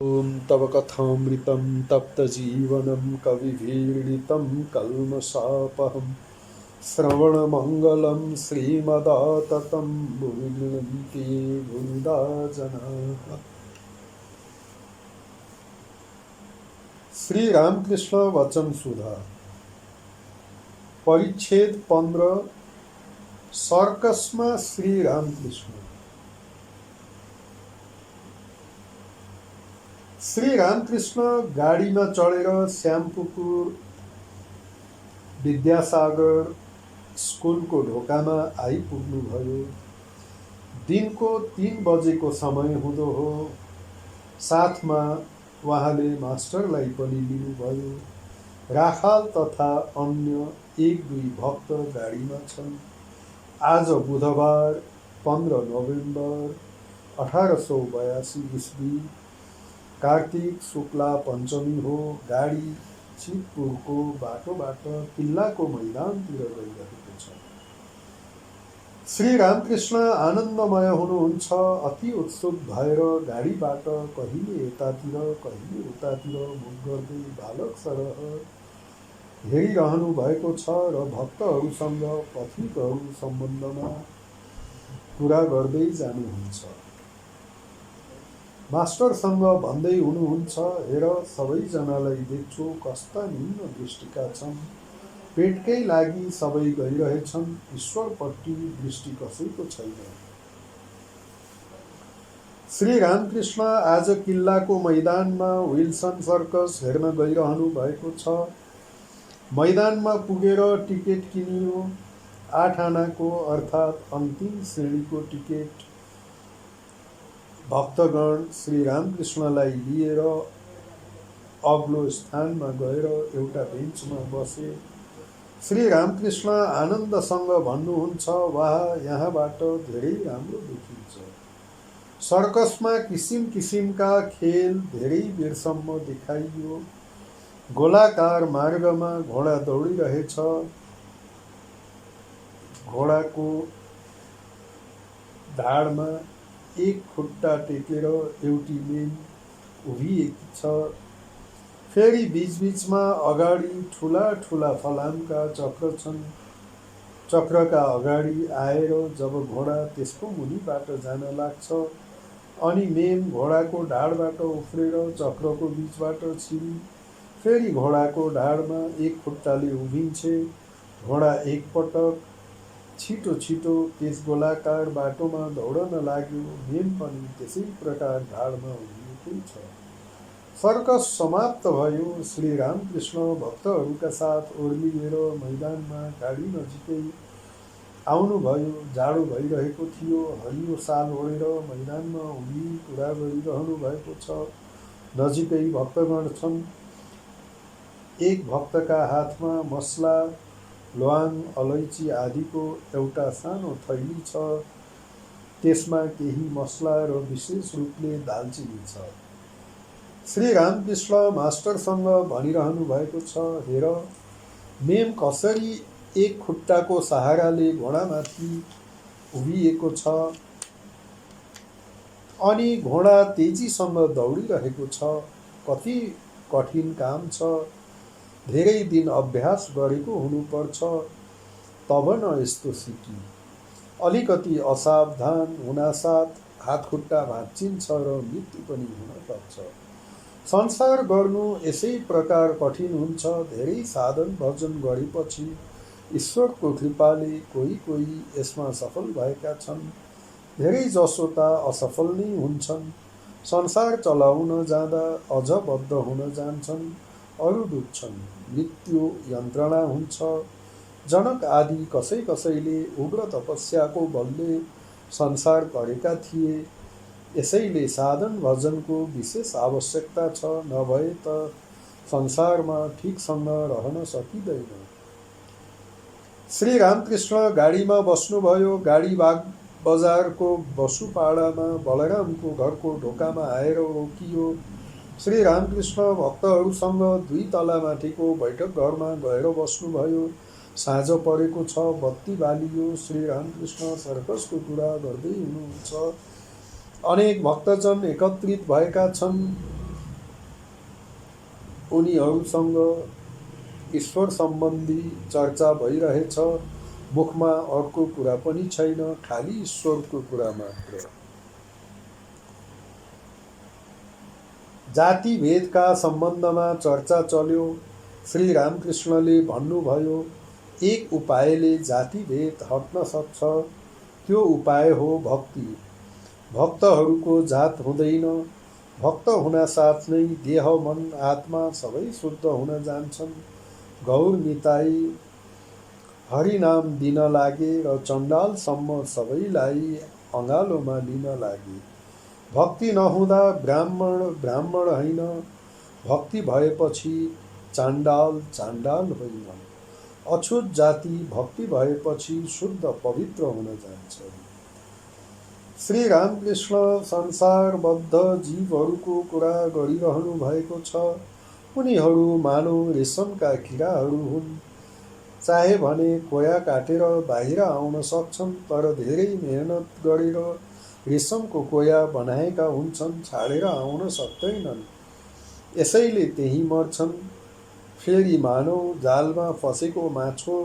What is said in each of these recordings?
ॐ तव कथामृतं तप्तजीवनं कविभिरीडितं कल्मषापहं श्रवणमङ्गलं श्रीमदाततं भुवि गृह्णन्ति भुविदा जनाः। श्री रामकृष्ण वचन सुधा परिच्छेद 15 सर्कसमा श्री रामकृष्ण। श्री रामकृष्ण गाडीमा चढेर श्यामपुकुर विद्यासागर स्कुलको ढोकामा आइपुग्नुभयो। दिनको 3 बजेको समय हुँदो हो। साथमा उहाँले मास्टरलाई पनि लिनुभयो। राखाल तथा अन्य 1-2 भक्त गाडीमा छन्। आज बुधबार 15 नोभेम्बर 1882 ईस्वी कार्तिक शुक्ला पञ्चमी हो। गाडी चितपुरको बाटोबाट किल्लाको मैदानतिर गइरहेको छ। श्री रामकृष्ण आनन्दमय हुनुहुन्छ। अति उत्सुक भएर गाडीबाट कहिले यतातिर कहिले उतातिर मुख गर्दै बालक सरह हेरिरहनु भएको छ र भक्तहरूसँग पथिकहरू सम्बन्धमा कुरा गर्दै जानुहुन्छ। मास्टरसँग भन्दै हुनुहुन्छ, हेर सबैजनालाई देख्छु कस्ता निम्न दृष्टिका छन्। पेटकै लागि सबै गइरहेछन्, ईश्वरपट्टि दृष्टि कसैको छैन। श्री रामकृष्ण आज किल्लाको मैदानमा विल्सन सर्कस हेर्न गइरहनु भएको छ। मैदानमा पुगेर टिकट किनियो। 8 आनाको अर्थात् अन्तिम श्रेणीको टिकट। भक्तगण श्री रामकृष्णलाई लिएर अग्लो स्थानमा गएर एउटा बेन्चमा बसे। श्री रामकृष्ण आनन्दसँग भन्नुहुन्छ, वाह, यहाँबाट धेरै राम्रो देखिन्छ। सर्कसमा किसिम किसिमका खेल धेरै बेरसम्म देखाइयो। गोलाकार मार्गमा घोडा दौडिरहेछ। घोडाको ढाडमा एक खुट्टा टेकेर एउटी मेन उभिएकी छ। फेरि बीचबीचमा अगाडि ठुला ठुला फलामका चक्र छन्। चक्रका अगाडि आएर जब घोडा त्यसको मुनिबाट जान लाग्छ अनि मेम घोडाको ढाडबाट उफ्रेर चक्रको बीचबाट छिरी फेरि घोडाको ढाडमा एक खुट्टाले उभिन्छे। घोडा एकपटक छिटो छिटो त्यस गोलाकार बाटोमा दौडन लाग्यो। मेम पनि त्यसै प्रकार ढाडमा उभिएकै छ। सर्कस समाप्त भयो। श्री रामकृष्ण भक्तहरूका साथ ओर्लिएर मैदानमा गाडी नजिकै आउनुभयो। जाडो भइरहेको थियो। हरियो साल ओढेर मैदानमा उभि कुरा गरिरहनु भएको छ। नजिकै भक्तगण छन्। एक भक्तका हातमा मसला, ल्वाङ, अलैँची आदिको एउटा सानो थैली छ। त्यसमा केही मसला र विशेष रूपले दालचिनी छ। श्री रामकृष्ण मास्टरसँग भनिरहनु भएको छ, हेर मेम कसरी एक खुट्टाको सहाराले घोडामाथि उभिएको छ अनि घोडा तेजीसँग दौडिरहेको छ। कति कठिन काम छ। धेरै दिन अभ्यास गरेको हुनुपर्छ, तब न यस्तो सिकी। अलिकति असावधान हुनासाथ हातखुट्टा भाँचिन्छ र मृत्यु पनि हुन सक्छ। संसार गर्नु यसै प्रकार कठिन हुन्छ। धेरै साधन भजन गरेपछि ईश्वरको कृपाले कोही यसमा सफल भएका छन्। धेरै जसो त असफल नै हुन्छन्। संसार चलाउन जाँदा अझ बद्ध हुन जान्छन्। अरू डुब्छन्। मृत्यु यन्त्रणा हुन्छ। जनक आदि कसैले उग्र तपस्याको बलले संसार गरेका थिए। यसैले साधन भजनको विशेष आवश्यकता छ। नभए त संसारमा ठिकसँग रहन सकिँदैन। श्री रामकृष्ण गाडीमा बस्नुभयो। गाडी बाग बजारको बसुपाडामा बलरामको घरको ढोकामा आएर रोकियो। श्री रामकृष्ण भक्तहरूसँग 2 तला माथिको बैठक घरमा गएर बस्नुभयो। साँझ परेको छ। बत्ती बालियो। श्री रामकृष्ण सर्कसको कुरा गर्दै हुनुहुन्छ। अनेक भक्तजन एकत्रित भएका छन्। उनीहरूसँग ईश्वर सम्बन्धी चर्चा भइरहेछ। मुखमा अर्को कुरा पनि छैन, खालि ईश्वरको कुरा मात्र। जातिभेदका सम्बन्धमा चर्चा चल्यो। श्री रामकृष्णले भन्नुभयो, एक उपायले जातिभेद हट्न सक्छ, त्यो उपाय हो भक्ति। भक्तहरूको जात हुँदैन। भक्त हुनासाथ नै देह मन आत्मा सबै शुद्ध हुन जान्छन्। गौर निताई हरिनाम दिन लागे र चण्डालसम्म सबैलाई अँगालोमा लिन लागे। भक्ति नहुँदा ब्राह्मण होइन, भक्ति भएपछि चाण्डाल होइन। अछुत जाति भक्ति भएपछि शुद्ध पवित्र हुन जान्छ। श्री रामकृष्ण संसारबद्ध जीवहरूको कुरा गरिरहनु भएको छ। उनीहरू मानव रेशमका किराहरू हुन्। चाहे भने कोया काटेर बाहिर आउन सक्छन्, तर धेरै मेहनत गरेर रेशमको कोया बनाएका हुन्छन्, छाडेर आउन सक्दैनन्। यसैले त्यही मर्छन्। फेरि मानव जालमा फसेको माछो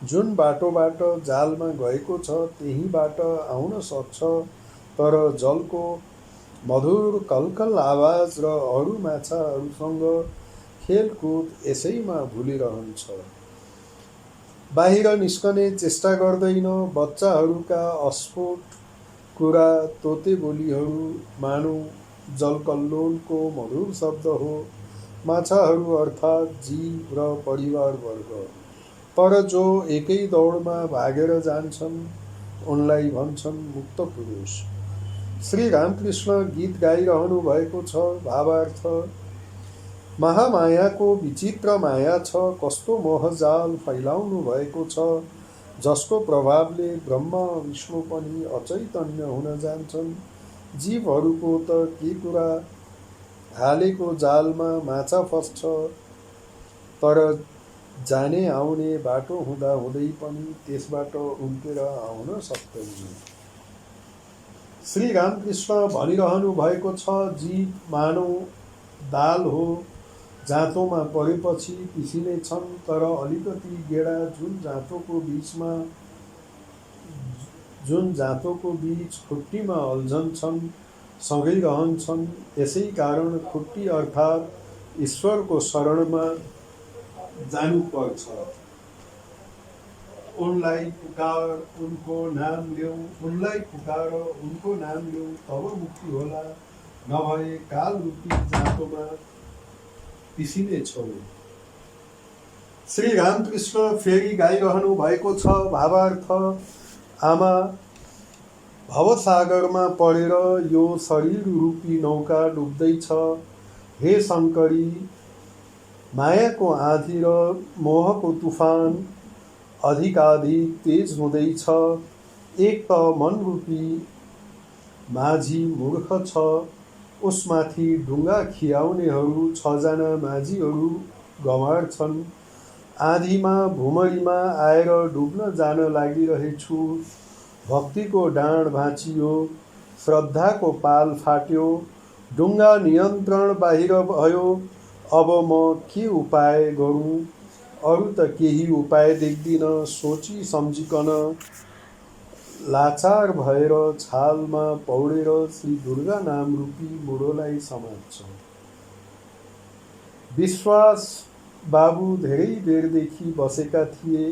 जुन बाटोबाट जालमा गएको छ त्यहीबाट आउन सक्छ, तर जलको मधुर कलकल आवाज र अरू माछाहरूसँग खेलकुद यसैमा भुलिरहन्छ। बाहिर निस्कने चेष्टा गर्दैन। बच्चाहरूका अस्फोट कुरा, तोते बोलीहरू मानव जलकल्लोलको मधुर शब्द हो। माछाहरू अर्थात् जीव र परिवारवर्ग। तर जो एकै दौडमा भागेर जान्छन् उनलाई भन्छन् मुक्त पुरुष। श्री रामकृष्ण गीत गाइरहनु भएको छ। भावार्थ, महामायाको विचित्र माया छ। कस्तो मोहजाल फैलाउनु भएको छ, जसको प्रभावले ब्रह्मा विष्णु पनि अचैतन्य हुन जान्छन्। जीवहरूको त के कुरा, हालेको जालमा माछा फस्छ, तर जाने आउने बाटो हुँदा हुँदै पनि त्यसबाट उम्केर आउन सक्दैन। श्री रामकृष्ण भनिरहनु भएको छ, जीव मानव दाल हो, जाँतोमा परेपछि पिसिने छन्, तर अलिकति गेडा जुन जाँतोको बीच खुट्टीमा अल्झन्छन्, सँगै रहन्छन्। यसै कारण खुट्टी अर्थात् ईश्वरको शरणमा जानुपर्छ। उनलाई पुकार उनको नाम ल्याऊ, तब मुक्ति होला, नभए काल रूपी जाँतोमा पिसिने छौ। श्री रामकृष्ण फेरि गाइरहनु भएको छ। भावार्थ, आमा भवसागरमा परेर यो शरीर रूपी नौका डुब्दैछ। हे शङ्करी, मायाको आँधी र मोहको तुफान अधिकाधिक तेज हुँदैछ। एक त मनरूपी माझी मूर्ख छ, उसमाथि ढुङ्गा खियाउनेहरू 6 जना माझीहरू गँवार छन्। आँधीमा भुमरीमा आएर डुब्न जान लागिरहेछु। भक्तिको डाँड भाँचियो, श्रद्धाको पाल फाट्यो, ढुङ्गा नियन्त्रण बाहिर भयो। अब म के उपाय गरौँ? अरू त केही उपाय देख्दिन। सोची सम्झिकन लाचार भएर छालमा पौडेर श्री दुर्गा नाम रूपी मुडोलाई समात्छ। विश्वास बाबु धेरै बेरदेखि बसेका थिए।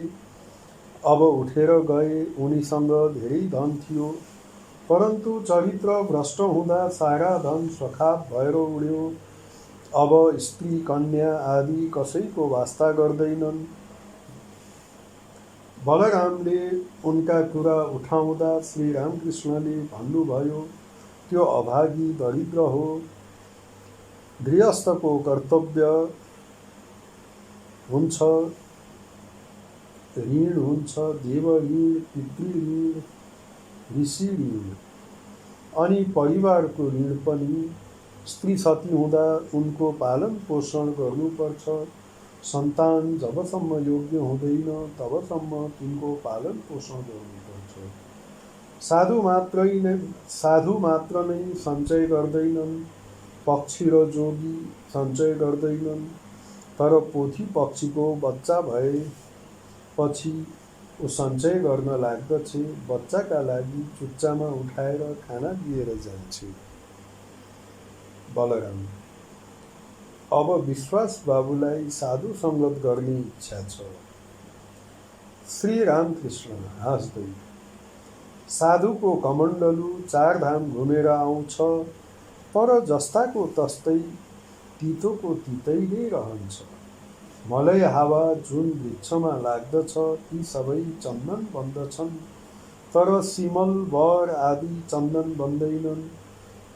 अब उठेर गए। उनीसँग धेरै धन थियो, परन्तु चरित्र भ्रष्ट हुँदा सारा धन सखाप भएर उड्यो। अब स्त्री कन्या आदि कसैको वास्ता गर्दैनन्। बलरामले उनका कुरा उठाउँदा श्री रामकृष्णले भन्नुभयो, त्यो अभागी दरिद्र हो। गृहस्थको कर्तव्य हुन्छ, ऋण हुन्छ, देव ऋण, पितृ ऋण, ऋषि ऋण, अनि परिवारको ऋण पनि। स्त्री सती हुँदा उनको पालन पोषण गर्नुपर्छ। सन्तान जबसम्म योग्य हुँदैन तबसम्म तिनको पालन पोषण गर्नुपर्छ। साधु मात्र नै सञ्चय गर्दैनन्, पक्षी र जोगी सञ्चय गर्दैनन्। तर पोथी पक्षीको बच्चा भएपछि ऊ सञ्चय गर्न लाग्दछ। बच्चाका लागि चुच्चामा उठाएर खाना दिएर जान्छे। बलराम: अब विश्वास बाबुलाई साधु सङ्गत गर्ने इच्छा छ। श्री रामकृष्ण हाँस्दै: साधुको कमण्डलु 4 धाम घुमेर आउँछ, तर जस्ताको तस्तै तितोको तितैले रहन्छ। मलय हावा जुन वृक्षमा लाग्दछ ती सबै चन्दन बन्दछन्, तर सिमल बर आदि चन्दन बन्दैनन्।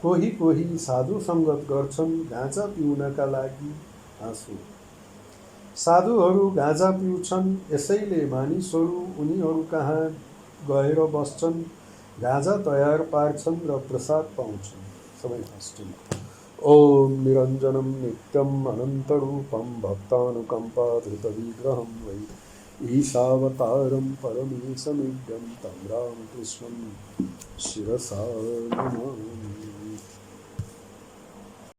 कोही कोही साधु सङ्गत गर्छन् गाँजा पिउनका लागि। हाँसो: साधुहरू गाँजा पिउँछन्, यसैले मानिसहरू उनीहरू कहाँ गएर बस्छन्, गाँजा तयार पार्छन् र प्रसाद पाउँछन्। सबै हाँस्छन्। ओम निरञ्जनं नित्यम् अनन्तरूपं भक्तानुकम्पाधृतविग्रहं वै ईशावतारं परमेशमिड्यं तं रामकृष्णं शिरसा नमामि।